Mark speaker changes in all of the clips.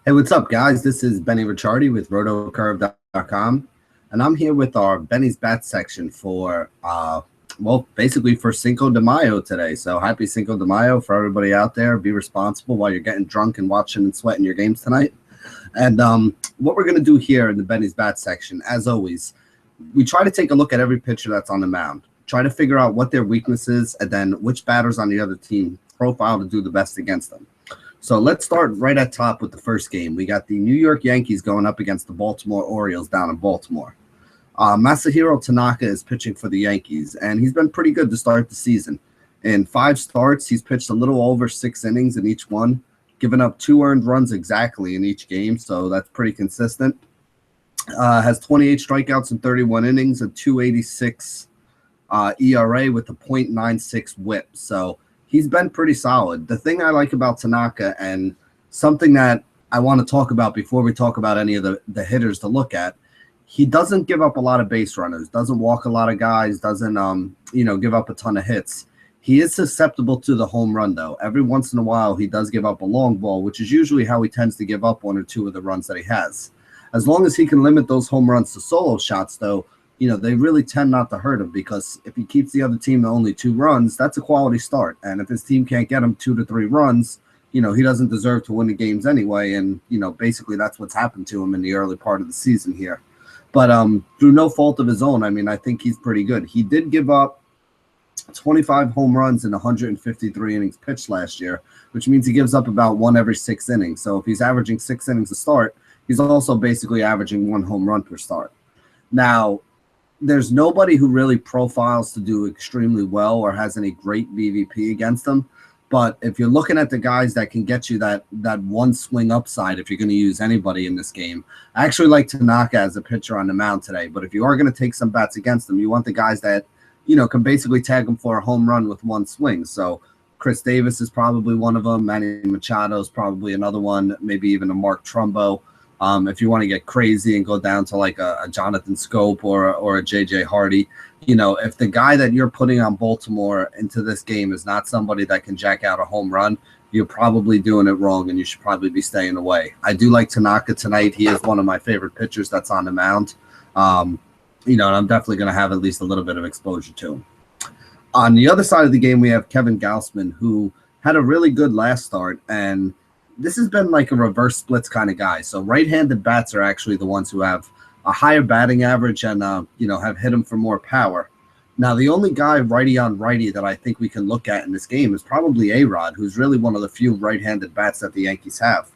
Speaker 1: Hey, what's up, guys? This is Benny Ricciardi with rotocurve.com, and I'm here with our Benny's Bat section for, basically for Cinco de Mayo today. So happy Cinco de Mayo for everybody out there. Be responsible while you're getting drunk and watching and sweating your games tonight. And what we're going to do here in the Benny's Bat section, as always, we try to take a look at every pitcher that's on the mound, try to figure out what their weakness is, and then which batters on the other team profile to do the best against them. So let's start right at top with the first game. We got the New York Yankees going up against the Baltimore Orioles down in Baltimore. Masahiro Tanaka is pitching for the Yankees, and he's been pretty good to start the season. In 5 starts, he's pitched a little over 6 innings in each one, giving up 2 earned runs exactly in each game, so that's pretty consistent. Has 28 strikeouts in 31 innings, a 2.86 ERA with a .96 WHIP. So he's been pretty solid. The thing I like about Tanaka, and something that I want to talk about before we talk about any of the hitters to look at, he doesn't give up a lot of base runners, doesn't walk a lot of guys, doesn't give up a ton of hits. He is susceptible to the home run, though. Every once in a while, he does give up a long ball, which is usually how he tends to give up 1 or 2 of the runs that he has. As long as he can limit those home runs to solo shots, though, they really tend not to hurt him, because if he keeps the other team to only 2 runs, that's a quality start. And if his team can't get him 2 to 3 runs, he doesn't deserve to win the games anyway. And, basically that's what's happened to him in the early part of the season here. But through no fault of his own, I think he's pretty good. He did give up 25 home runs in 153 innings pitched last year, which means he gives up about 1 every 6 innings. So if he's averaging 6 innings a start, he's also basically averaging 1 home run per start. Now, there's nobody who really profiles to do extremely well or has any great BVP against them. But if you're looking at the guys that can get you that one swing upside, if you're going to use anybody in this game, I actually like Tanaka as a pitcher on the mound today. But if you are going to take some bats against them, you want the guys that, can basically tag them for a home run with 1 swing. So Chris Davis is probably one of them. Manny Machado is probably another one, maybe even a Mark Trumbo. If you want to get crazy and go down to like a Jonathan Scope or a JJ Hardy, if the guy that you're putting on Baltimore into this game is not somebody that can jack out a home run, you're probably doing it wrong, and you should probably be staying away. I do like Tanaka tonight. He is one of my favorite pitchers that's on the mound. And I'm definitely going to have at least a little bit of exposure to him. On the other side of the game, we have Kevin Gausman, who had a really good last start, and this has been like a reverse splits kind of guy. So right-handed bats are actually the ones who have a higher batting average and, have hit him for more power. Now, the only guy righty on righty that I think we can look at in this game is probably A-Rod, who's really one of the few right-handed bats that the Yankees have.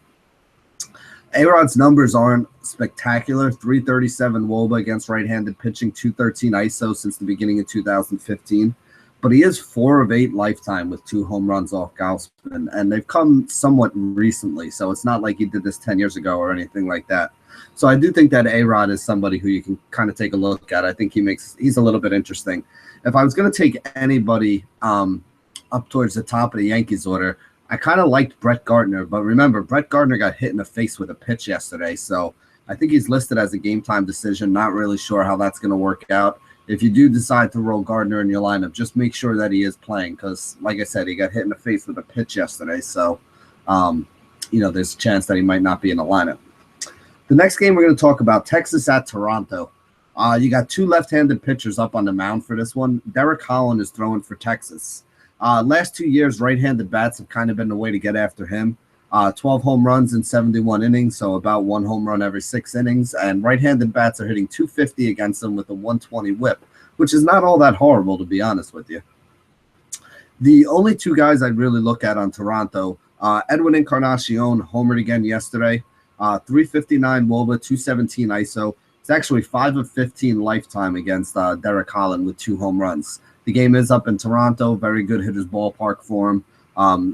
Speaker 1: A-Rod's numbers aren't spectacular. 337 WOBA against right-handed pitching, 213 ISO since the beginning of 2015. But he is 4 of 8 lifetime with 2 home runs off Gausman, and they've come somewhat recently. So it's not like he did this 10 years ago or anything like that. So I do think that A-Rod is somebody who you can kind of take a look at. I think he's a little bit interesting. If I was going to take anybody up towards the top of the Yankees order, I kind of liked Brett Gardner. But remember, Brett Gardner got hit in the face with a pitch yesterday. So I think he's listed as a game-time decision. Not really sure how that's going to work out. If you do decide to roll Gardner in your lineup, just make sure that he is playing, because, like I said, he got hit in the face with a pitch yesterday. So, there's a chance that he might not be in the lineup. The next game we're going to talk about, Texas at Toronto. You got 2 left-handed pitchers up on the mound for this one. Derek Holland is throwing for Texas. Last 2 years, right-handed bats have kind of been the way to get after him. 12 home runs in 71 innings, so about 1 home run every 6 innings. And right-handed bats are hitting 250 against them with a 120 whip, which is not all that horrible, to be honest with you. The only 2 guys I'd really look at on Toronto, Edwin Encarnacion homered again yesterday. 359 WOBA, 217 ISO. It's actually 5 of 15 lifetime against Derek Holland with 2 home runs. The game is up in Toronto. Very good hitter's ballpark for him.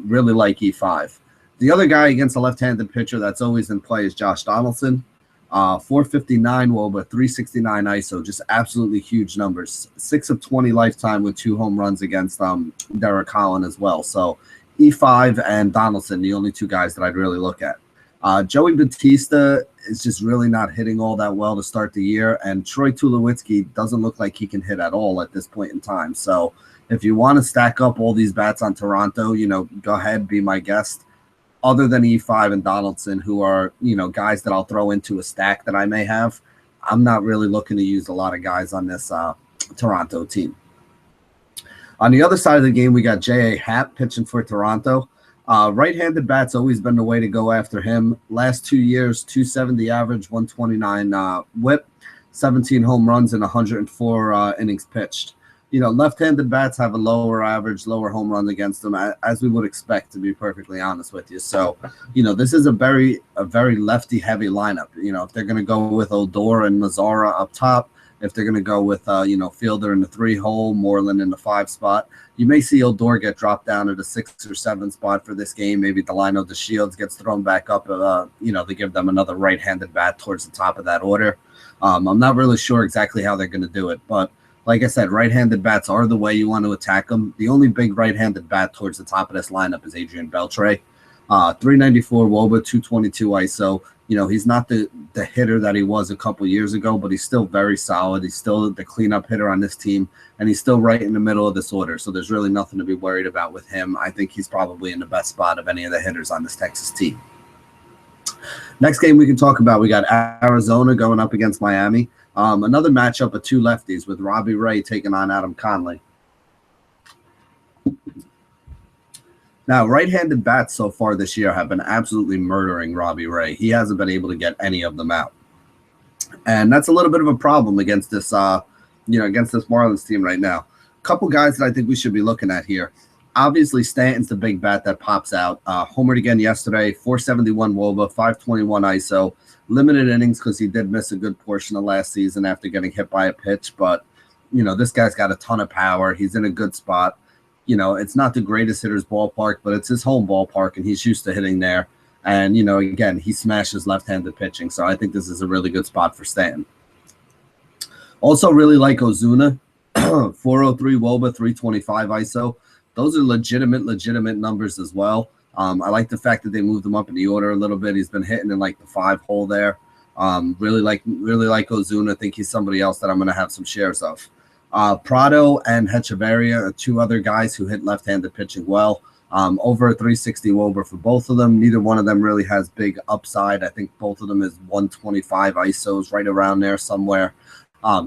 Speaker 1: Really like E5. The other guy against a left-handed pitcher that's always in play is Josh Donaldson. 459 WOBA, 369 ISO, just absolutely huge numbers. 6 of 20 lifetime with 2 home runs against Derek Holland as well. So E5 and Donaldson, the only 2 guys that I'd really look at. Joey Batista is just really not hitting all that well to start the year, and Troy Tulowitzki doesn't look like he can hit at all at this point in time. So if you want to stack up all these bats on Toronto, go ahead, be my guest. other than E5 and Donaldson, who are, guys that I'll throw into a stack that I may have. I'm not really looking to use a lot of guys on this Toronto team. On the other side of the game, we got J.A. Happ pitching for Toronto. Right-handed bat's always been the way to go after him. Last 2 years, 270 average, 129 whip, 17 home runs, and 104 innings pitched. Left-handed bats have a lower average, lower home run against them, as we would expect, to be perfectly honest with you. So, this is a very lefty-heavy lineup. If they're going to go with Odor and Mazzara up top, if they're going to go with, Fielder in the 3-hole, Moreland in the 5 spot, you may see Odor get dropped down to the 6 or 7 spot for this game. Maybe Delino DeShields gets thrown back up. They give them another right-handed bat towards the top of that order. I'm not really sure exactly how they're going to do it, but like I said, right-handed bats are the way you want to attack them. The only big right-handed bat towards the top of this lineup is Adrian Beltre. 394 WOBA, 222 ISO. He's not the hitter that he was a couple years ago, but he's still very solid. He's still the cleanup hitter on this team, and he's still right in the middle of this order. So there's really nothing to be worried about with him. I think he's probably in the best spot of any of the hitters on this Texas team. Next game we can talk about, we got Arizona going up against Miami. Another matchup of two lefties with Robbie Ray taking on Adam Conley. Now, right-handed bats so far this year have been absolutely murdering Robbie Ray. He hasn't been able to get any of them out. And that's a little bit of a problem against this, against this Marlins team right now. A couple guys that I think we should be looking at here. Obviously, Stanton's the big bat that pops out. Homered again yesterday, 471 WOBA, 521 ISO. Limited innings because he did miss a good portion of last season after getting hit by a pitch. But, this guy's got a ton of power. He's in a good spot. It's not the greatest hitter's ballpark, but it's his home ballpark, and he's used to hitting there. And, again, he smashes left-handed pitching. So I think this is a really good spot for Stanton. Also really like Ozuna, 403 WOBA, 325 ISO. Those are legitimate numbers as well. I like the fact that they moved him up in the order a little bit. He's been hitting in like the 5-hole there. Really like Ozuna. I think he's somebody else that I'm going to have some shares of. Prado and Hechavarria are two other guys who hit left-handed pitching well. Over a 360 WOBA for both of them. Neither one of them really has big upside. I think both of them is 125 ISOs, right around there somewhere.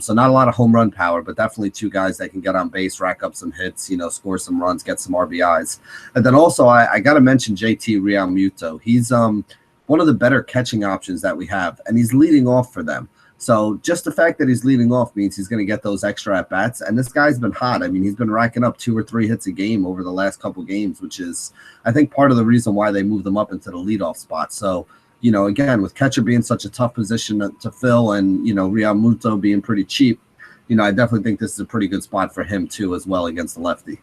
Speaker 1: So not a lot of home run power, but definitely two guys that can get on base, rack up some hits, score some runs, get some RBIs. And then also I got to mention JT Realmuto. He's one of the better catching options that we have, and he's leading off for them. So just the fact that he's leading off means he's going to get those extra at-bats. And this guy's been hot. I mean, he's been racking up 2 or 3 hits a game over the last couple games, which is, I think, part of the reason why they moved him up into the leadoff spot. So, again, with catcher being such a tough position to fill and, Realmuto being pretty cheap, I definitely think this is a pretty good spot for him, too, as well against the lefty.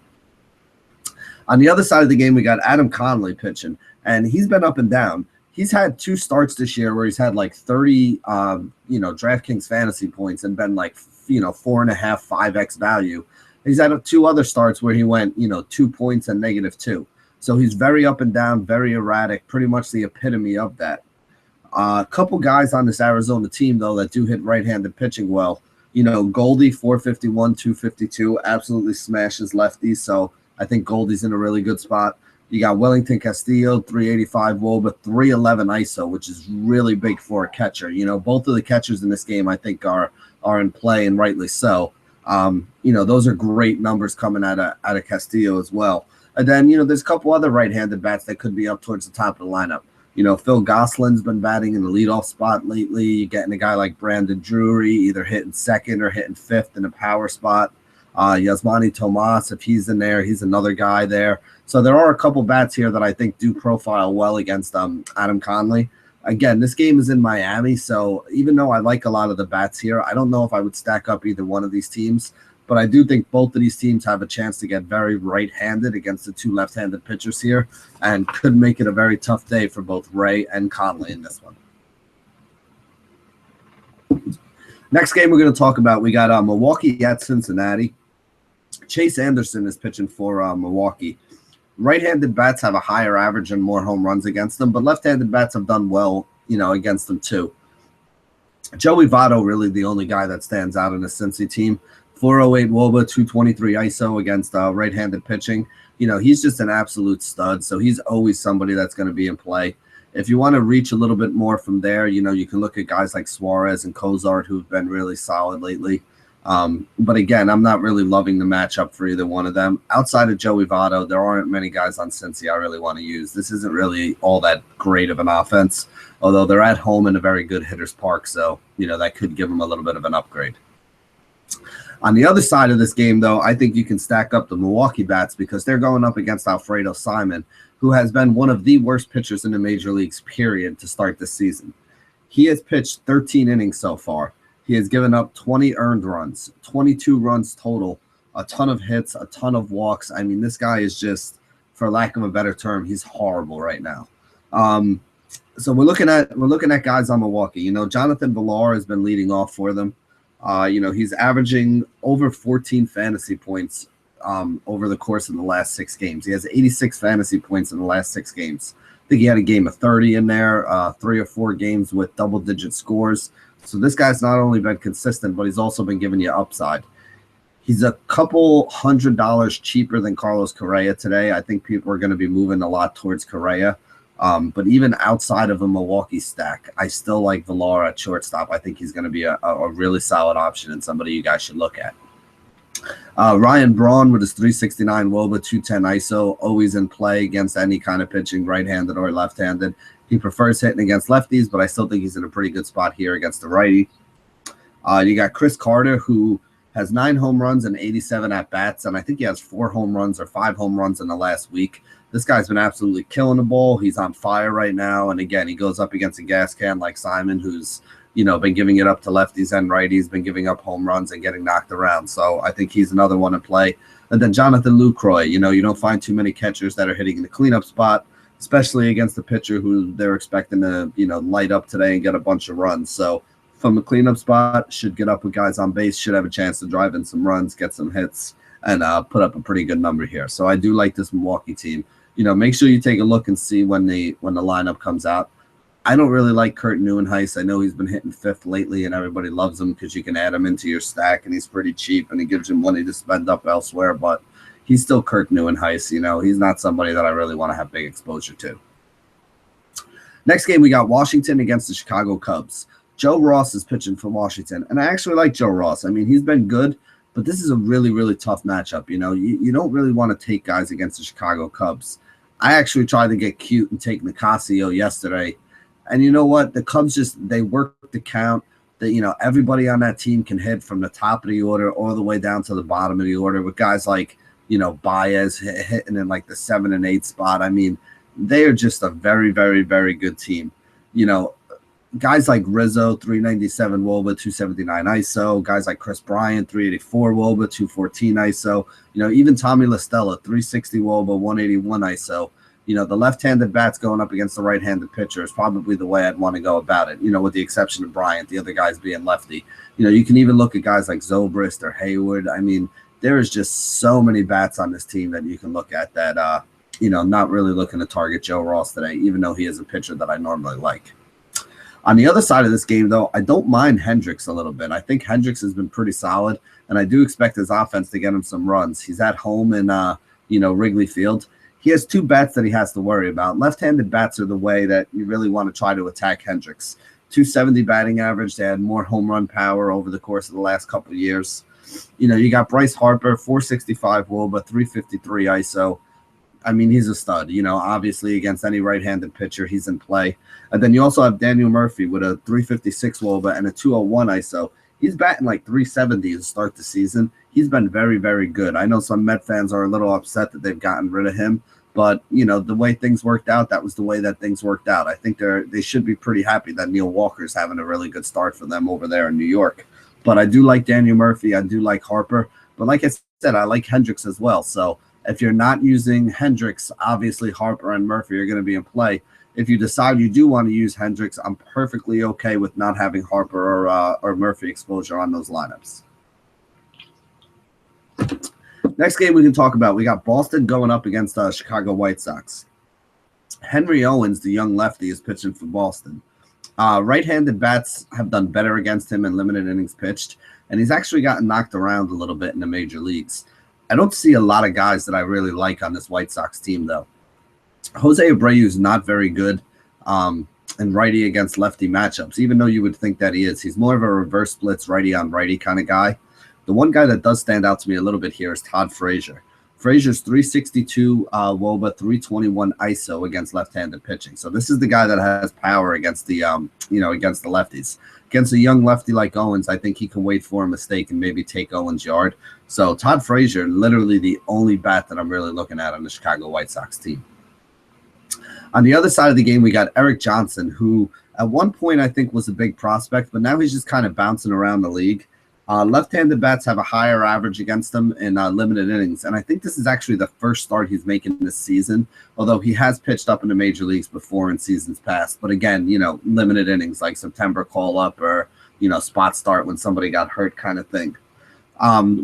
Speaker 1: On the other side of the game, we got Adam Conley pitching, and he's been up and down. He's had 2 starts this year where he's had like 30, DraftKings fantasy points and been like, 4.5, 5x value. He's had 2 other starts where he went, 2 points and -2. So he's very up and down, very erratic, pretty much the epitome of that. A couple guys on this Arizona team, though, that do hit right-handed pitching well. Goldie, 451, 252, absolutely smashes lefties. So I think Goldie's in a really good spot. You got Wellington Castillo, 385 WOBA, 311 ISO, which is really big for a catcher. Both of the catchers in this game, I think, are in play, and rightly so. Those are great numbers coming out of Castillo as well. And then, there's a couple other right-handed bats that could be up towards the top of the lineup. Phil Gosselin's been batting in the leadoff spot lately. You're getting a guy like Brandon Drury, either hitting second or hitting fifth in a power spot. Yasmani Tomas, if he's in there, he's another guy there. So there are a couple bats here that I think do profile well against Adam Conley. Again, this game is in Miami, so even though I like a lot of the bats here, I don't know if I would stack up either one of these teams. But I do think both of these teams have a chance to get very right-handed against the 2 left-handed pitchers here, and could make it a very tough day for both Ray and Conley in this one. Next game we're going to talk about, we got Milwaukee at Cincinnati. Chase Anderson is pitching for Milwaukee. Right-handed bats have a higher average and more home runs against them, but left-handed bats have done well, against them too. Joey Votto really the only guy that stands out in the Cincy team. 408 WOBA, 223 ISO against right-handed pitching. He's just an absolute stud, so he's always somebody that's going to be in play. If you want to reach a little bit more from there, you can look at guys like Suarez and Cozart, who've been really solid lately. But again, I'm not really loving the matchup for either one of them. Outside of Joey Votto, there aren't many guys on Cincy I really want to use. This isn't really all that great of an offense, although they're at home in a very good hitter's park, so that could give them a little bit of an upgrade. On the other side of this game, though, I think you can stack up the Milwaukee bats because they're going up against Alfredo Simon, who has been one of the worst pitchers in the major leagues, period, to start the season. He has pitched 13 innings so far. He has given up 20 earned runs, 22 runs total, a ton of hits, a ton of walks. I mean, this guy is just, for lack of a better term, he's horrible right now. So we're looking at guys on Milwaukee. Jonathan Villar has been leading off for them. He's averaging over 14 fantasy points over the course of the last 6 games. He has 86 fantasy points in the last 6 games. I think he had a game of 30 in there, 3 or 4 games with double-digit scores. So this guy's not only been consistent, but he's also been giving you upside. He's a couple $100 cheaper than Carlos Correa today. I think people are going to be moving a lot towards Correa. But even outside of a Milwaukee stack, I still like Villar at shortstop. I think he's going to be a really solid option and somebody you guys should look at. Ryan Braun with his 369 WOBA, 210 ISO, always in play against any kind of pitching, right-handed or left-handed. He prefers hitting against lefties, but I still think he's in a pretty good spot here against the righty. You got Chris Carter, who has 9 home runs and 87 at-bats, and I think he has 4 home runs or 5 home runs in the last week. This guy's been absolutely killing the ball. He's on fire right now, and again, he goes up against a gas can like Simon, who's been giving it up to lefties and righties, been giving up home runs and getting knocked around. So I think he's another one in play. And then Jonathan Lucroy, you don't find too many catchers that are hitting in the cleanup spot, especially against the pitcher who they're expecting to, light up today and get a bunch of runs. So from a cleanup spot, should get up with guys on base, should have a chance to drive in some runs, get some hits, and put up a pretty good number here. So I do like this Milwaukee team. Make sure you take a look and see when the lineup comes out. I don't really like Kurt Neuenhuis. I know he's been hitting 5th lately, and everybody loves him because you can add him into your stack, and he's pretty cheap, and he gives you money to spend up elsewhere. But he's still Kurt Neuenhuis. He's not somebody that I really want to have big exposure to. Next game, we got Washington against the Chicago Cubs. Joe Ross is pitching for Washington, and I actually like Joe Ross. I mean, he's been good, but this is a really, really tough matchup. You don't really want to take guys against the Chicago Cubs. I actually tried to get cute and take Nicasio yesterday. And you know what? The Cubs they work the count. That everybody on that team can hit from the top of the order all the way down to the bottom of the order with guys like, Baez hitting in like the 7 and 8 spot. I mean, they are just a very, very, very good team. Guys like Rizzo, 397 WOBA, 279 ISO. Guys like Chris Bryant, 384 WOBA, 214 ISO. Even Tommy La Stella, 360 WOBA, 181 ISO. The left-handed bats going up against the right-handed pitcher is probably the way I'd want to go about it, with the exception of Bryant, the other guys being lefty. You can even look at guys like Zobrist or Hayward. I mean, there is just so many bats on this team that you can look at that, not really looking to target Joe Ross today, even though he is a pitcher that I normally like. On the other side of this game, though, I don't mind Hendricks a little bit. I think Hendricks has been pretty solid, and I do expect his offense to get him some runs. He's at home in, Wrigley Field. He has 2 bats that he has to worry about. Left-handed bats are the way that you really want to try to attack Hendricks. 270 batting average. They had more home run power over the course of the last couple of years. You got Bryce Harper, 465 WOBA, 353 ISO. I mean, he's a stud. Obviously against any right-handed pitcher, he's in play. And then you also have Daniel Murphy with a 356 WOBA and a 201 ISO. He's batting like 370 to start the season. He's been very, very good. I know some Met fans are a little upset that they've gotten rid of him, but the way things worked out, that was the way that things worked out. I think they should be pretty happy that Neil Walker's having a really good start for them over there in New York. But I do like Daniel Murphy. I do like Harper. But like I said, I like Hendricks as well. So if you're not using Hendricks, obviously Harper and Murphy are going to be in play. If you decide you do want to use Hendricks, I'm perfectly okay with not having Harper or Murphy exposure on those lineups. Next game we can talk about, we got Boston going up against Chicago White Sox. Henry Owens, the young lefty, is pitching for Boston. Right-handed bats have done better against him in limited innings pitched, and he's actually gotten knocked around a little bit in the major leagues. I don't see a lot of guys that I really like on this White Sox team, though. Jose Abreu is not very good in righty against lefty matchups, even though you would think that he is. He's more of a reverse splits righty on righty kind of guy. The one guy that does stand out to me a little bit here is Todd Frazier. Frazier's 362 WOBA, 321 ISO against left-handed pitching. So this is the guy that has power against the against the lefties. Against a young lefty like Owens, I think he can wait for a mistake and maybe take Owens' yard. So Todd Frazier, literally the only bat that I'm really looking at on the Chicago White Sox team. On the other side of the game, we got Eric Johnson, who at one point I think was a big prospect, but now he's just kind of bouncing around the league. Left-handed bats have a higher average against them in limited innings, and I think this is actually the first start he's making this season, although he has pitched up in the major leagues before in seasons past. But again, limited innings like September call-up or, spot start when somebody got hurt kind of thing.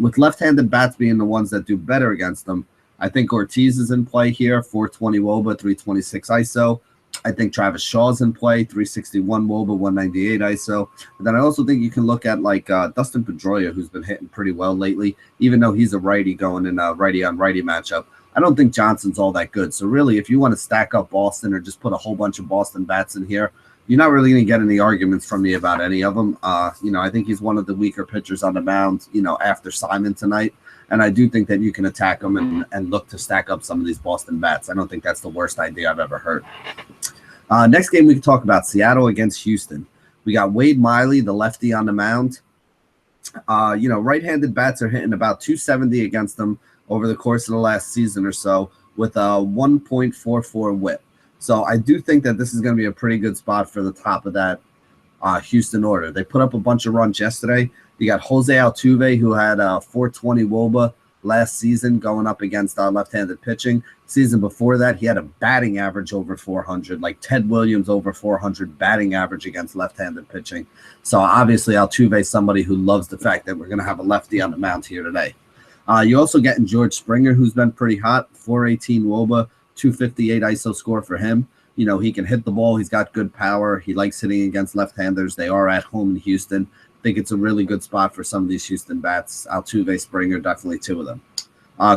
Speaker 1: With left-handed bats being the ones that do better against them, I think Ortiz is in play here, 420 WOBA, 326 ISO. I think Travis Shaw's in play, 361 WOBA, 198 ISO. But then I also think you can look at Dustin Pedroia, who's been hitting pretty well lately, even though he's a righty going in a righty on righty matchup. I don't think Johnson's all that good. So really, if you want to stack up Boston or just put a whole bunch of Boston bats in here, you're not really going to get any arguments from me about any of them. I think he's one of the weaker pitchers on the mound, after Simon tonight. And I do think that you can attack them and look to stack up some of these Boston bats. I don't think that's the worst idea I've ever heard. Next game, we can talk about Seattle against Houston. We got Wade Miley, the lefty, on the mound. Right-handed bats are hitting about 270 against them over the course of the last season or so with a 1.44 whip. So I do think that this is going to be a pretty good spot for the top of that Houston order. They put up a bunch of runs yesterday. You got Jose Altuve, who had a 420 WOBA last season going up against left-handed pitching. Season before that, he had a batting average over 400, like Ted Williams over 400 batting average against left-handed pitching. So obviously Altuve is somebody who loves the fact that we're going to have a lefty on the mound here today. You also getting George Springer, who's been pretty hot, 418 WOBA, 258 ISO score for him. He can hit the ball. He's got good power. He likes hitting against left-handers. They are at home in Houston. I think it's a really good spot for some of these Houston bats. Altuve, Springer, definitely two of them.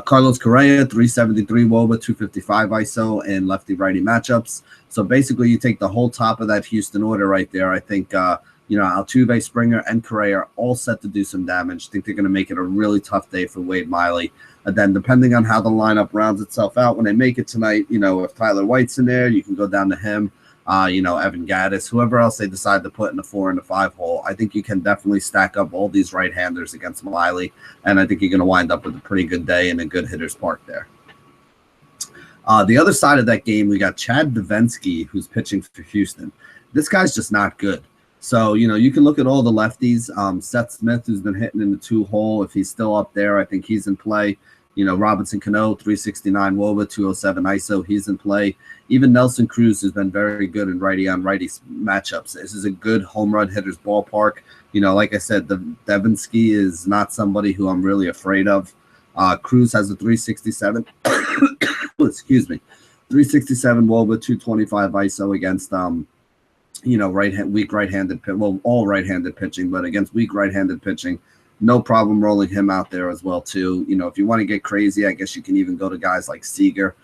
Speaker 1: Carlos Correa, 373 WOBA, 255 ISO in lefty-righty matchups. So basically, you take the whole top of that Houston order right there. I think, Altuve, Springer, and Correa are all set to do some damage. I think they're going to make it a really tough day for Wade Miley. And then depending on how the lineup rounds itself out when they make it tonight, if Tyler White's in there, you can go down to him. Evan Gaddis, whoever else they decide to put in the 4 and the 5 hole. I think you can definitely stack up all these right-handers against Miley, and I think you're going to wind up with a pretty good day and a good hitter's park there. The other side of that game, we got Chad Davinsky, who's pitching for Houston. This guy's just not good. So, you can look at all the lefties. Seth Smith, who's been hitting in the 2 hole, if he's still up there, I think he's in play. Robinson Cano, 369 WOBA, 207 ISO, he's in play. Even Nelson Cruz has been very good in righty-on-righty matchups. This is a good home run hitter's ballpark. Like I said, Davinsky is not somebody who I'm really afraid of. Cruz has a 367. Excuse me. 367 WOBA, 225 ISO against, weak right-handed pitch. Well, all right-handed pitching, but against weak right-handed pitching. No problem rolling him out there as well, too. If you want to get crazy, I guess you can even go to guys like Seager,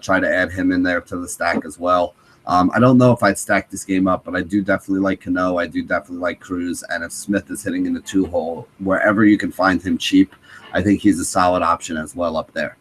Speaker 1: try to add him in there to the stack as well. I don't know if I'd stack this game up, but I do definitely like Cano. I do definitely like Cruz. And if Smith is hitting in the 2 hole, wherever you can find him cheap, I think he's a solid option as well up there.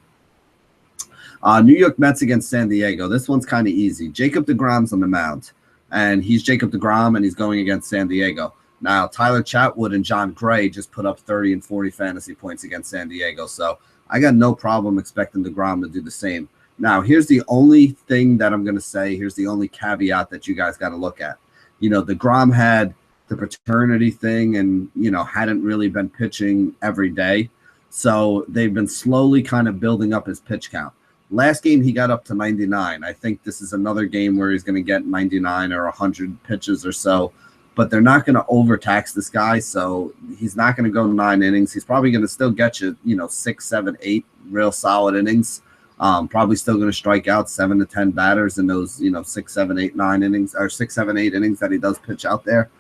Speaker 1: New York Mets against San Diego. This one's kind of easy. Jacob deGrom's on the mound, and he's Jacob deGrom, and he's going against San Diego. Now, Tyler Chatwood and John Gray just put up 30 and 40 fantasy points against San Diego, so I got no problem expecting deGrom to do the same. Now, here's the only thing that I'm going to say. Here's the only caveat that you guys got to look at. deGrom had the paternity thing and, hadn't really been pitching every day, so they've been slowly kind of building up his pitch count. Last game, he got up to 99. I think this is another game where he's going to get 99 or 100 pitches or so. But they're not going to overtax this guy, so he's not going to go 9 innings. He's probably going to still get you, 6, 7, 8 real solid innings. Probably still going to strike out 7 to 10 batters in those, 6, 7, 8, 9 innings, or 6, 7, 8 innings that he does pitch out there.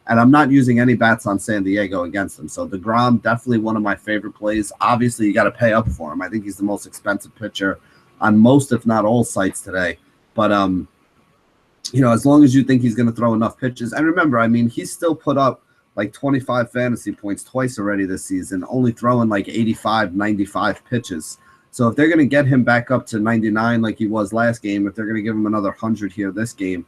Speaker 1: And I'm not using any bats on San Diego against him. So DeGrom, definitely one of my favorite plays. Obviously, you got to pay up for him. I think he's the most expensive pitcher on most, if not all, sites today. But, as long as you think he's going to throw enough pitches. And remember, I mean, he's still put up like 25 fantasy points twice already this season, only throwing like 85, 95 pitches. So if they're going to get him back up to 99 like he was last game, if they're going to give him another 100 here this game,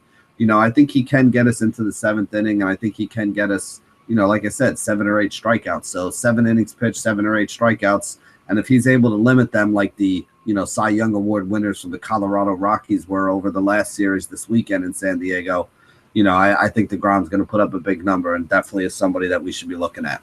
Speaker 1: I think he can get us into the 7th inning, and I think he can get us, like I said, 7 or 8 strikeouts. So 7 innings pitched, 7 or 8 strikeouts. And if he's able to limit them like the, Cy Young Award winners from the Colorado Rockies were over the last series this weekend in San Diego, I think DeGrom's going to put up a big number and definitely is somebody that we should be looking at.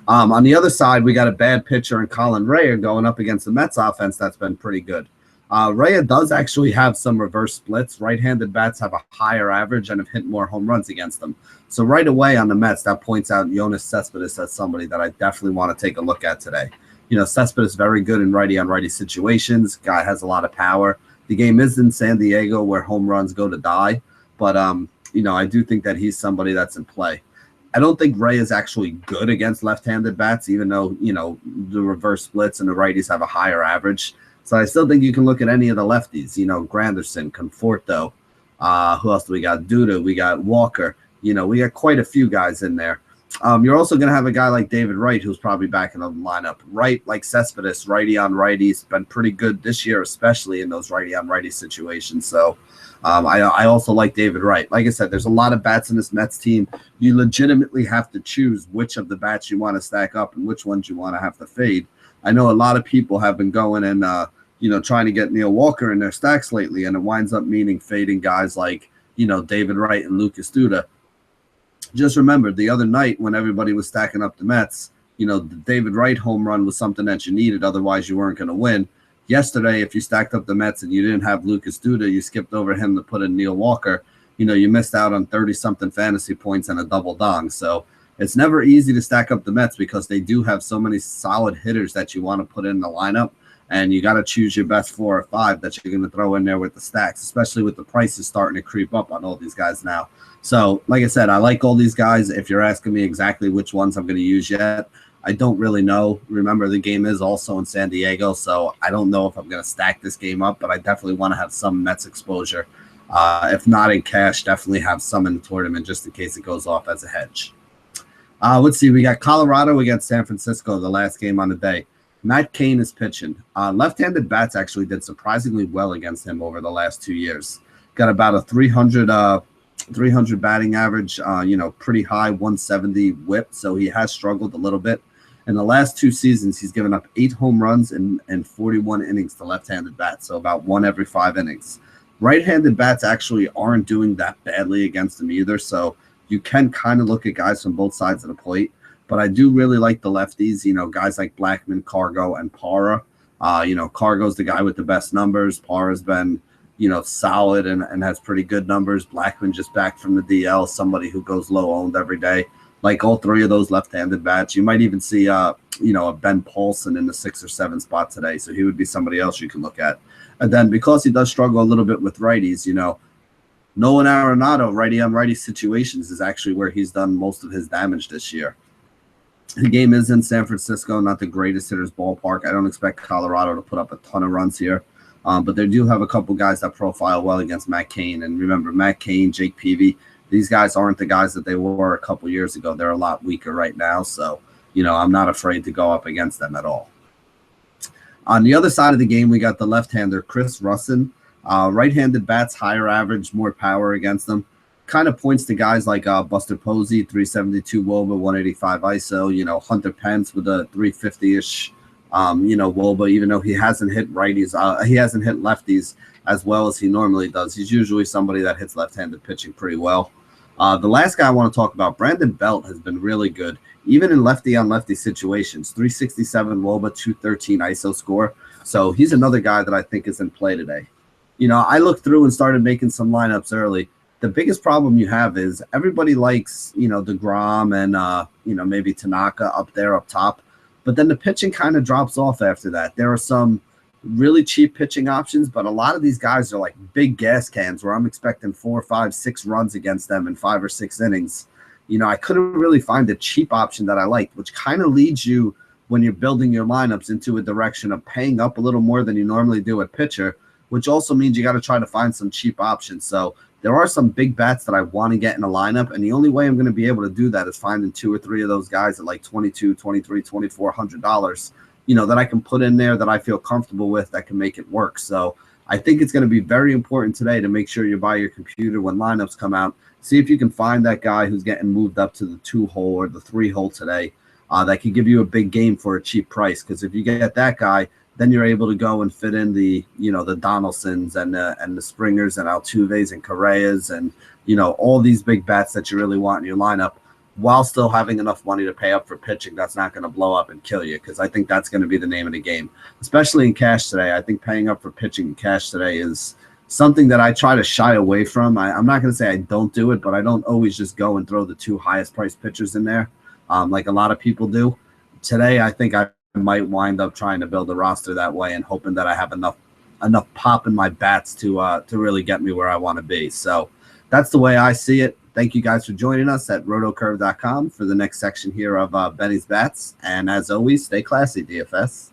Speaker 1: On the other side, we got a bad pitcher in Colin Rea going up against the Mets offense that's been pretty good. Rea does actually have some reverse splits. Right-handed bats have a higher average and have hit more home runs against them. So right away on the Mets, that points out Yoenis Cespedes as somebody that I definitely want to take a look at today. Cespedes is very good in righty-on-righty situations. Guy has a lot of power. The game is in San Diego where home runs go to die. But, I do think that he's somebody that's in play. I don't think Rea is actually good against left-handed bats, even though, the reverse splits and the righties have a higher average. So I still think you can look at any of the lefties, Granderson, Conforto. Who else do we got? Duda, we got Walker. We got quite a few guys in there. You're also going to have a guy like David Wright, who's probably back in the lineup. Wright, like Cespedes, righty on righties, been pretty good this year, especially in those righty on righty situations. So I also like David Wright. Like I said, there's a lot of bats in this Mets team. You legitimately have to choose which of the bats you want to stack up and which ones you want to have to fade. I know a lot of people have been going and trying to get Neil Walker in their stacks lately, and it winds up meaning fading guys like, David Wright and Lucas Duda. Just remember, the other night when everybody was stacking up the Mets, the David Wright home run was something that you needed, otherwise you weren't going to win. Yesterday, if you stacked up the Mets and you didn't have Lucas Duda, you skipped over him to put in Neil Walker, you missed out on 30-something fantasy points and a double dong. So it's never easy to stack up the Mets because they do have so many solid hitters that you want to put in the lineup. And you got to choose your best 4 or 5 that you're going to throw in there with the stacks, especially with the prices starting to creep up on all these guys now. So, like I said, I like all these guys. If you're asking me exactly which ones I'm going to use yet, I don't really know. Remember, the game is also in San Diego, so I don't know if I'm going to stack this game up, but I definitely want to have some Mets exposure. If not in cash, definitely have some in the tournament just in case it goes off as a hedge. Let's see. We got Colorado against San Francisco, the last game on the day. Matt Cain is pitching. Left-handed bats actually did surprisingly well against him over the last 2 years. Got about a 300 batting average, pretty high 170 whip, so he has struggled a little bit. In the last 2 seasons, he's given up 8 home runs and 41 innings to left-handed bats, so about 1 every 5 innings. Right-handed bats actually aren't doing that badly against him either, so you can kind of look at guys from both sides of the plate. But I do really like the lefties, guys like Blackman, Cargo, and Parra. Cargo's the guy with the best numbers. Parra's been, solid and has pretty good numbers. Blackman just back from the DL, somebody who goes low owned every day. Like all 3 of those left-handed bats. You might even see, a Ben Paulson in the 6 or 7 spot today. So he would be somebody else you can look at. And then because he does struggle a little bit with righties, Nolan Arenado, righty-on-righty situations is actually where he's done most of his damage this year. The game is in San Francisco, not the greatest hitter's ballpark. I don't expect Colorado to put up a ton of runs here. But they do have a couple guys that profile well against Matt Cain. And remember, Matt Cain, Jake Peavy, these guys aren't the guys that they were a couple years ago. They're a lot weaker right now. So, I'm not afraid to go up against them at all. On the other side of the game, we got the left-hander, Chris Russin. Right-handed bats, higher average, more power against them. Kind of points to guys like Buster Posey, 372 WOBA, 185 ISO, Hunter Pence with a 350-ish, WOBA, even though he hasn't hit righties, he hasn't hit lefties as well as he normally does. He's usually somebody that hits left-handed pitching pretty well. The last guy I want to talk about, Brandon Belt, has been really good, even in lefty-on-lefty situations, 367 WOBA, 213 ISO score. So he's another guy that I think is in play today. I looked through and started making some lineups early. The biggest problem you have is everybody likes, DeGrom and, maybe Tanaka up there up top. But then the pitching kind of drops off after that. There are some really cheap pitching options, but a lot of these guys are like big gas cans where I'm expecting 4, 5, 6 runs against them in 5 or 6 innings. I couldn't really find a cheap option that I liked, which kind of leads you when you're building your lineups into a direction of paying up a little more than you normally do at pitcher, which also means you got to try to find some cheap options. So there are some big bats that I want to get in a lineup, and the only way I'm going to be able to do that is finding 2 or 3 of those guys at like $22, $23, $2,400, that I can put in there that I feel comfortable with that can make it work. So I think it's going to be very important today to make sure you're by your computer when lineups come out. See if you can find that guy who's getting moved up to the 2-hole or the 3-hole today that can give you a big game for a cheap price. Because if you get that guy, then you're able to go and fit in the Donaldsons and the Springers and Altuves and Correas and, all these big bats that you really want in your lineup while still having enough money to pay up for pitching that's not going to blow up and kill you, because I think that's going to be the name of the game, especially in cash today. I think paying up for pitching in cash today is something that I try to shy away from. I'm not going to say I don't do it, but I don't always just go and throw the 2 highest priced pitchers in there like a lot of people do. Today, I think I might wind up trying to build a roster that way and hoping that I have enough pop in my bats to really get me where I want to be. So that's the way I see it. Thank you guys for joining us at rotocurve.com for the next section here of Benny's Bats. And as always, stay classy, DFS.